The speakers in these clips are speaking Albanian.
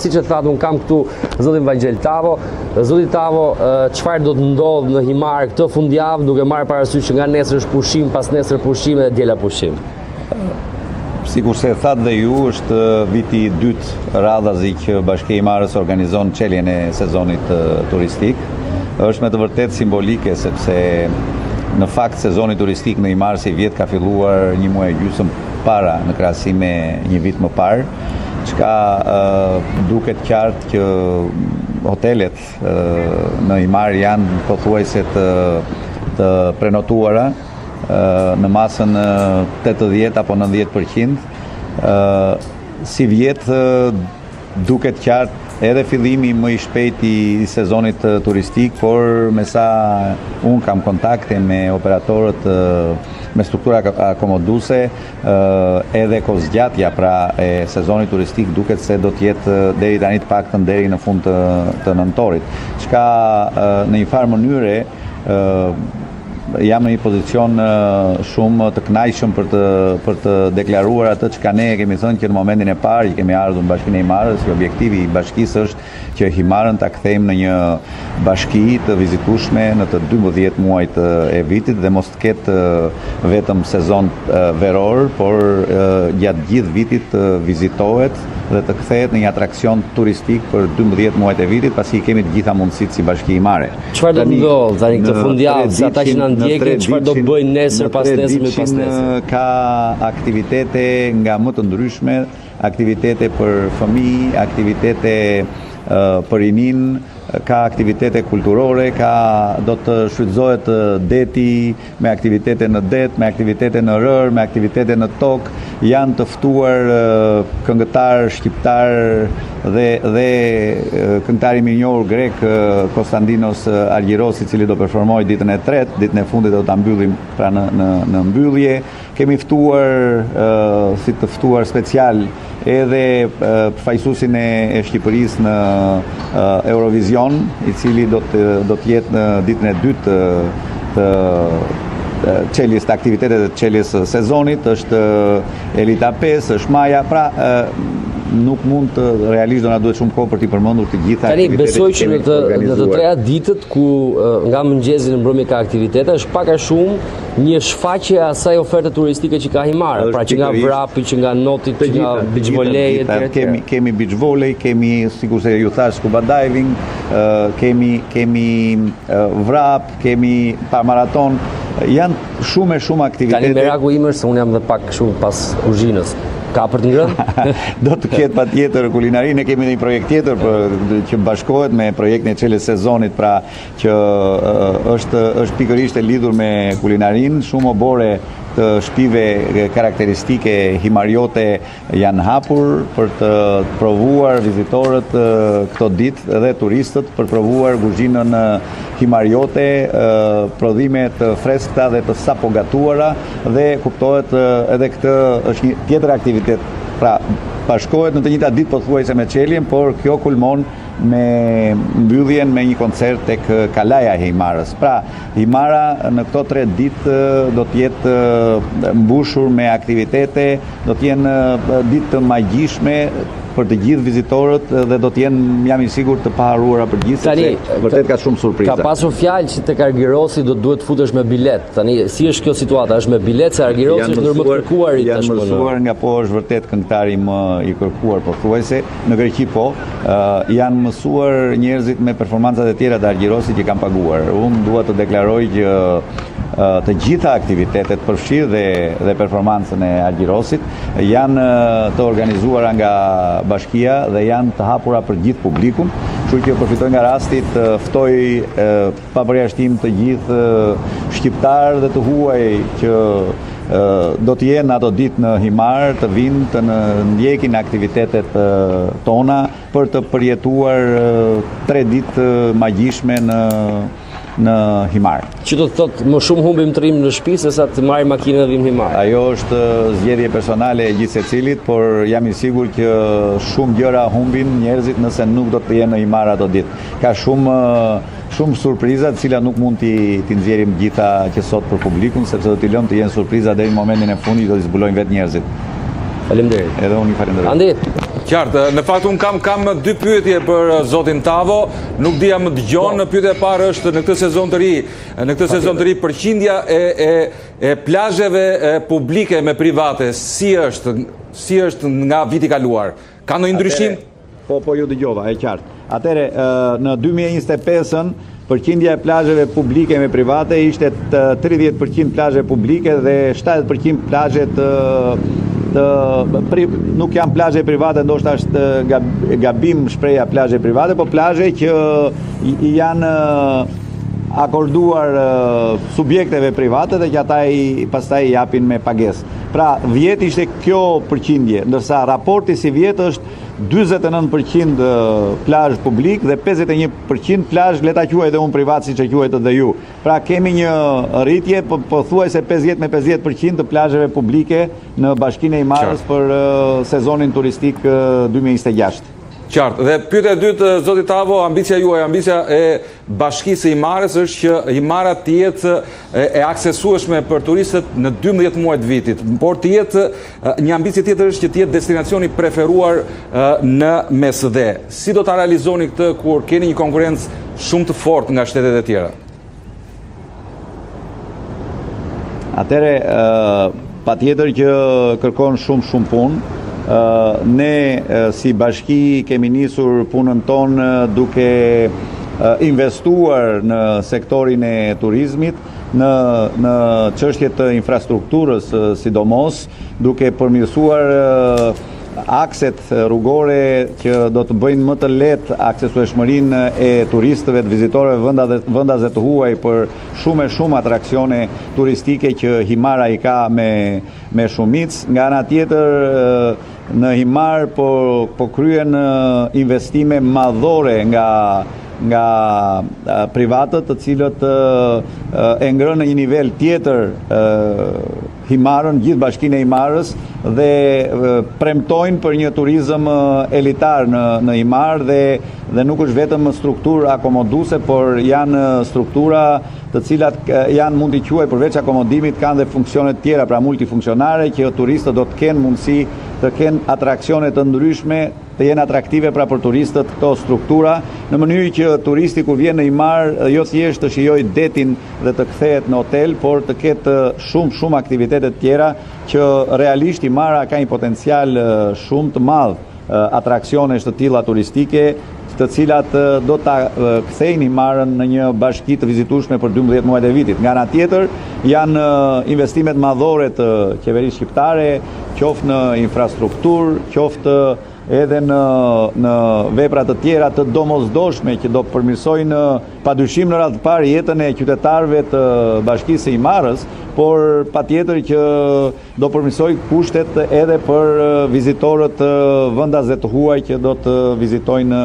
Siç e thatë, unë kam këtu zotin Vangel Tavo. Zoti Tavo, çfarë do të ndodhë në Himar këtë fundjavë, duke marrë parasysh që nga nesër është pushim, pas nesër pushim dhe djela pushim? Sikur se thatë dhe ju, është viti i dytë radhazi që Bashkia e Himarës organizon çeljen e sezonit turistik. Është me të vërtetë simbolike sepse në fakt sezoni turistik në Himar si vjet ka filluar një muaj e gjysmë para në krahasim me një vit më parë. Çka duket qartë që hotelet në Himar janë pothuajse të prenotuara në masën 80 apo 90%. Si vjet duket qartë edhe fillimi më i shpejt i sezonit turistik, por me sa unë kam kontakte me operatorët me struktura akomoduese, edhe kozgjatja pra e sezonit turistik duket se do të jetë deri tani të paktën deri në fund të nëntorit. Çka në një farë mënyre jam në një pozicion shumë të kënaqshëm për të deklaruar atë që ne kemi thënë që në momentin e parë kemi ardhur në Bashkinë e Himarës, që objektivi i bashkisë është që Himarën ta kthejmë në një bashki të vizitueshme në të 12 muajt e vitit dhe mos të ketë vetëm sezon veror, por gjatë gjithë vitit të vizitohet dhe të kthehet në një atraksion turistik për 12 muajt e vitit, pasi kemi të gjitha mundësitë si Bashki Himare. Çfarë do të ndodhë tani këtë fundjavë, se ata që na ndjekin, çfarë do bëjnë nesër, pas nesër, me pas nesër? Ka aktivitete nga më të ndryshme, aktivitete për fëmijë, aktivitete për rinin, ka aktivitete kulturore, do të shfrytëzohet deti me aktivitete në det, me aktivitete në rër, me aktivitete në tokë. Janë të ftuar këngëtar shqiptar dhe këngëtari i njohur grek Konstantinos Argyirosi, i cili do performojë ditën e tretë, ditën e fundit do ta mbyllim pra në mbyllje. Kemi ftuar si të ftuar special edhe përfaqësuesin e Shqipërisë në Eurovision, i cili do të jetë në ditën e dytë të çeljes të aktivitetet të çeljes sezonit. Është Elita 5, është Maja, pra nuk mund të realisht do na duhet shumë kohë për t'i përmendur të gjitha aktivitetet. Tani besoj që në të treja ditët ku nga mëngjesi në mbrëmje ka aktivitete, është pak a shumë një shfaqje e asaj oferte turistike që ka Himara, pra që nga vrapi, që nga noti, që nga beach volley etj. Kemi beach volley, kemi sikur se ju thash scuba diving, kemi vrap, kemi maraton. Janë shumë aktivitete. Tani meraku im është se unë jam dhe pak shumë pas kuzhinës. Ka për të ngrënë? Do të ketë patjetër kulinari. Ne kemi një projekt tjetër që bashkohet me projektin e çeljes sezonit, pra që është pikërisht e lidhur me kulinarin. Shumë obore të shtëpive karakteristike himariote janë hapur për të provuar vizitorët këto ditë dhe turistët për provuar kuzhinën himariote, prodhime të freskëta dhe të sapo gatuara, dhe kuptohet edhe këtë është një tjetër aktivitet. Pra bashkohet në të njëjta ditë pothuajse me çeljen, por kjo kulmon me mbylljen me një koncert tek Kalaja e Himarës. Pra Himara në këto 3 ditë do të jetë mbushur me aktivitete, do të jenë ditë të magjishme për të gjithë vizitorët dhe do të jenë, jam i sigurt, të paharruara për gjithë, sepse vërtet ka shumë surpriza. Ka pasur fjalë që tek Argyirosi do duhet futesh me bilet. Tani si është kjo situata? Është me bilet se Argyirosi është ndër më të kërkuarit tashmë. Janë mësuar nga po është vërtet këngëtari më i kërkuar pothuajse. Në Greqi po, janë mësuar njerëzit me performancat e tjera të Argyirosit që kanë paguar. Unë dua të deklaroj që të gjitha aktivitetet përfshirë dhe performancën e Argyirosit janë të organizuara nga bashkia dhe janë të hapura për gjithë publikun. Kështu që përfitoj nga rasti të ftoj pa përjashtim të gjithë shqiptarë dhe të huaj që do të jenë ato ditë në Himar, të vinë të ndjekin aktivitetet tona për të përjetuar 3 ditë magjishme në Himar. Që do të thotë më shumë humbim të rrim në shtëpi se sa të marrim makinën dhe vim Himar. Ajo është zgjedhje personale e gjithë secilit, por jam i sigurt që shumë gjëra humbin njerëzit nëse nuk do të jenë në Himar ato ditë. Ka shumë surpriza, të cilat nuk mund t'i nxjerrim gjitha që sot për publikun, sepse do t'i lëmë të jenë surpriza deri në momentin e fundit, do t'i zbulojnë vetë njerëzit. Faleminderit. Edhe unë i falenderoj. Andi, Qartë, në fakt unë kam dy pyetje për zotin Tavo, nuk dija më dëgjon, pyetja e parë është në këtë sezon të ri, përqindja e plazheve publike me private, si është nga viti kaluar? Ka ndonjë ndryshim? Po ju dëgjova, e qartë. Atëre, në 2025-ën, përqindja e plazheve publike me private ishte 30% plazhe publike dhe 70% plazhe nuk janë plazhe private, ndoshta është gabim shpreha plazhe private, po plazhe që janë akorduar subjekteve private dhe që ata pastaj japin me pagesë. Pra, vjet ishte kjo përqindje, ndërsa raporti si vjet është 49% plazh publik dhe 51% plazh, le ta quaj dhe unë privat siç e quajtë dhe ju. Pra kemi një rritje pothuajse 50% të plazheve publike në Bashkinë e Himarës për sezonin turistik 2026. Qartë. Dhe pyetja e dytë, zoti Tavo, ambicia juaj, ambicia e Bashkisë së Himarës është që Himara të jetë e aksesueshme për turistët në 12 muajt vitit, por të jetë një ambicie tjetër është që të jetë destinacioni preferuar në Mesdhe. Si do ta realizoni këtë kur keni një konkurrencë shumë të fortë nga shtetet e tjera? Atëre, patjetër që kërkon shumë punë. Ne si bashki kemi nisur punën tonë duke investuar në sektorin e turizmit, në çështjet të infrastrukturës sidomos, duke përmirësuar akset rrugore që do të bëjnë më të lehtë aksesueshmërinë e turistëve, të vizitorëve vendaze të huaj për shumë atraksione turistike që Himara i ka me shumicë. Nga ana tjetër, në Himar po kryen investime madhore nga privatët, të cilët e ngrënë në një nivel tjetër Himarën, gjithë Bashkinë e Himarës, dhe premtojnë për një turizëm elitar në Himar dhe nuk është vetëm strukturë akomoduese, por janë struktura të cilat mund t'i quaj përveç akomodimit, kanë dhe funksione tjera, pra multifunksionare, që turistët do të kenë mundësi të kenë atraksione të ndryshme, të jenë atraktive pra për turistët këto struktura, në mënyrë që turisti kur vjen në Himar jo thjesht të shijojë detin dhe të kthehet në hotel, por të ketë shumë aktivitete tjera që realisht Himara ka një potencial shumë të madh atraksionesh të tilla turistike, të cilat do ta kthejnë Himarën në një bashki të vizitueshme për 12 muajt e vitit. Nga ana tjetër, janë investimet madhore të qeverisë shqiptare, qoftë në infrastrukturë, qoftë edhe në vepra të tjera të domosdoshme që do përmirësojnë padyshim në radhë të parë jetën e qytetarëve të Bashkisë së Himarës, por patjetër që do përmirësoj kushtet edhe për vizitorët vendaze të huaj që do të vizitojnë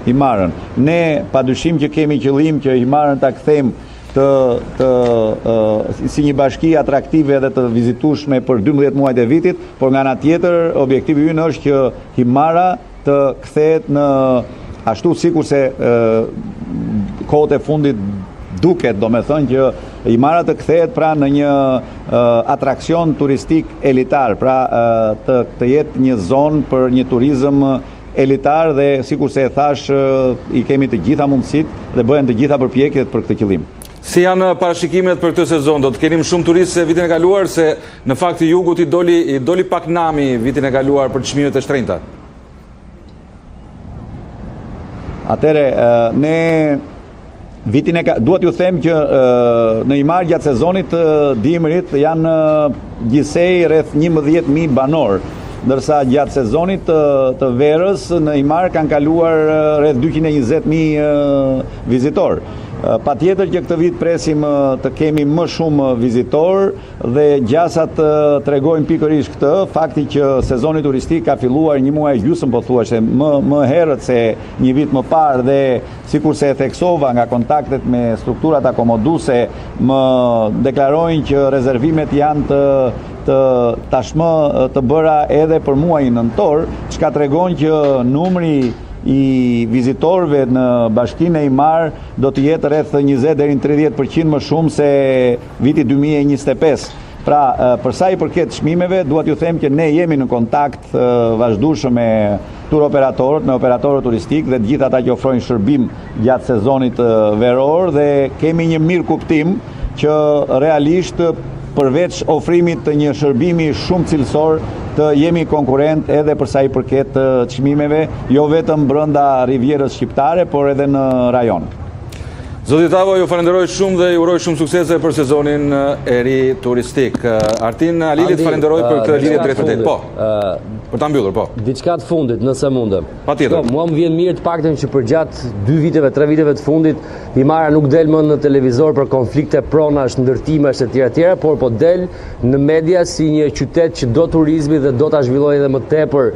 Himarën. Ne padyshim që kemi qëllim që Himarën ta kthejmë si një bashki atraktive dhe të vizitueshme për 12 muajt e vitit, por nga ana tjetër objektivi ynë është që Himara të kthehet në ashtu sikurse kohët e fundit duket, do me thënë që Himara të kthehet pra në një atraksion turistik elitar, pra të jetë një zonë për një turizëm elitar dhe sikurse e thash i kemi të gjitha mundësitë dhe bëhen të gjitha përpjekjet për këtë qëllim. Si janë parashikimet për këtë sezon? Do të keni më shumë turistë se vitin e kaluar, se në fakt i jugut i doli pak nami vitin e kaluar për çmimet e shtrenjta? Atëre, ne duhet ju them që në Himar gjatë sezonit të dimrit janë gjithsej rreth 11.000 banor, ndërsa gjatë sezonit të verës në Himar kanë kaluar rreth 220.000 vizitor. Patjetër që këtë vit presim të kemi më shumë vizitor dhe gjasat tregojnë pikërisht këtë, fakti që sezoni turistik ka filluar një muaj gjysmë pothuajse më herët se një vit më parë dhe sikurse e theksova nga kontaktet me strukturat akomoduese, më deklarojnë që rezervimet janë tashmë të bëra edhe për muajin nëntor, çka tregon që numri i vizitorëve në Bashkinë e Himar do të jetë rreth 20 deri në 30% më shumë se viti 2025. Pra, për sa i përket çmimeve, duhet ju them që ne jemi në kontakt vazhdueshëm me turoperatorët, me operatorët turistik dhe të gjithë ata që ofrojnë shërbim gjatë sezonit veror dhe kemi një mirë kuptim që realisht përveç ofrimit të një shërbimi shumë cilësor, të jemi konkurrent edhe për sa i përket çmimeve, jo vetëm brenda Rivierës Shqiptare, por edhe në rajon. Zoti Tavo, ju falenderoj shumë dhe ju uroj shumë suksese për sezonin e ri turistik. Artin Alilit falenderoj për këtë lidhje drejt për drejt. Po. Për ta mbyllur, po. Diçka të fundit, nëse mundem. Patjetër. Mua më vjen mirë të paktën që përgjatë 2 viteve, 3 viteve të fundit, Himara nuk del më në televizor për konflikte pronash, ndërtimesh e tjera, por po del në media si një qytet që do turizmi dhe do ta zhvillojë edhe më tepër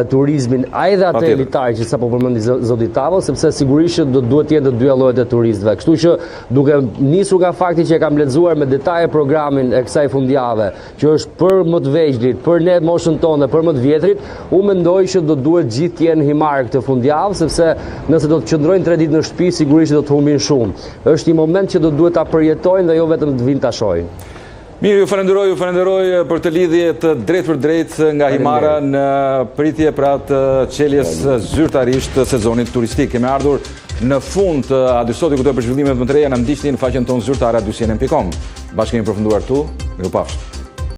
turizmin, ai dhe atë elitar që sapo përmendi zoti Tavo, sepse sigurisht do duhet të jenë të dyja llojet e turistëve. Kështu që duke nisur nga fakti që e kam lexuar me detaje programin e kësaj fundjave, që është për më të vegjëlit, për ne moshën tonë, për më të vjetrit, unë mendoj që do duhet gjithë të jenë himar këtë fundjavë, sepse nëse do të qëndrojnë 3 ditë në shtëpi, sigurisht do të humbin shumë. Është një moment që do duhet ta përjetojnë dhe jo vetëm të vinë ta shohin. Mirë, ju falenderoj për të lidhje të drejt për drejt nga Himara në pritje pra të çeljes zyrtarisht të sezonit turistik. Kemi ardhur në fund të Adysoti ku do për zhvillimet më të reja, na ndiqni në faqen tonë zyrtare adysjenen.com. Bashkë kemi përfunduar këtu, mirupafshim.